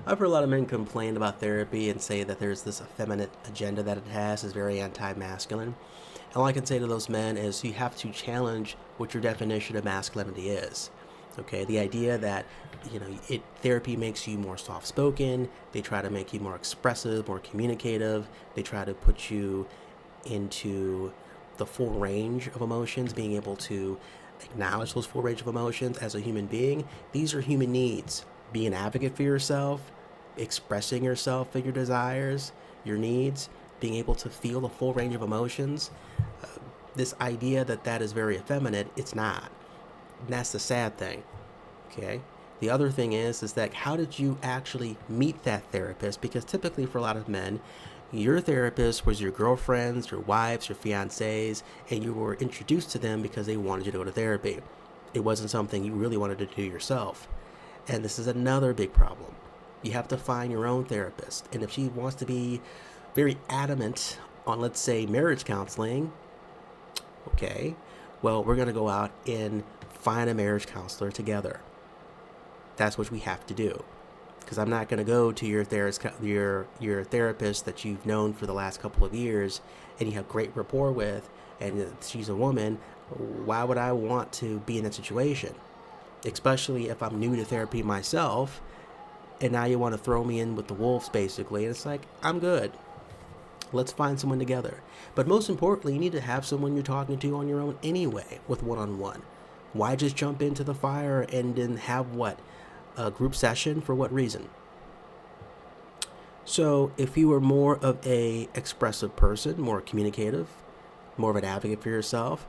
I've heard a lot of men complain about therapy and say that there's this effeminate agenda that it has, is very anti-masculine. And all I can say to those men is you have to challenge what your definition of masculinity is. Okay, the idea that therapy makes you more soft-spoken, they try to make you more expressive, more communicative, they try to put you into the full range of emotions, being able to acknowledge those full range of emotions as a human being. These are human needs. Be an advocate for yourself, expressing yourself and your desires, your needs, being able to feel the full range of emotions. This idea that that is very effeminate, it's not. And that's the sad thing. Okay? The other thing is that how did you actually meet that therapist? Because typically for a lot of men, your therapist was your girlfriends, your wives, your fiancés, and you were introduced to them because they wanted you to go to therapy. It wasn't something you really wanted to do yourself. And this is another big problem. You have to find your own therapist. And if she wants to be very adamant on, let's say, marriage counseling, okay, well, we're going to go out and find a marriage counselor together. That's what we have to do. Because I'm not going to go to your therapist that you've known for the last couple of years and you have great rapport with, and she's a woman. Why would I want to be in that situation? Especially if I'm new to therapy myself, and now you want to throw me in with the wolves, basically. And it's like, I'm good. Let's find someone together. But most importantly, you need to have someone you're talking to on your own anyway, with one-on-one. Why just jump into the fire and then have what? A group session? For what reason? So if you were more of a expressive person, more communicative, more of an advocate for yourself,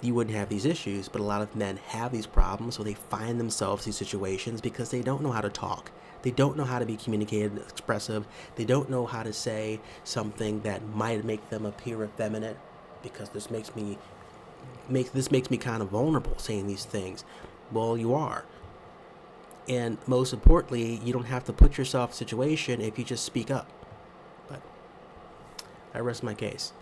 you wouldn't have these issues. But a lot of men have these problems, so they find themselves in these situations because they don't know how to talk. They don't know how to be communicative, expressive. They don't know how to say something that might make them appear effeminate, because this makes me kind of vulnerable saying these things. Well, you are. And most importantly, you don't have to put yourself in a situation if you just speak up. But I rest my case.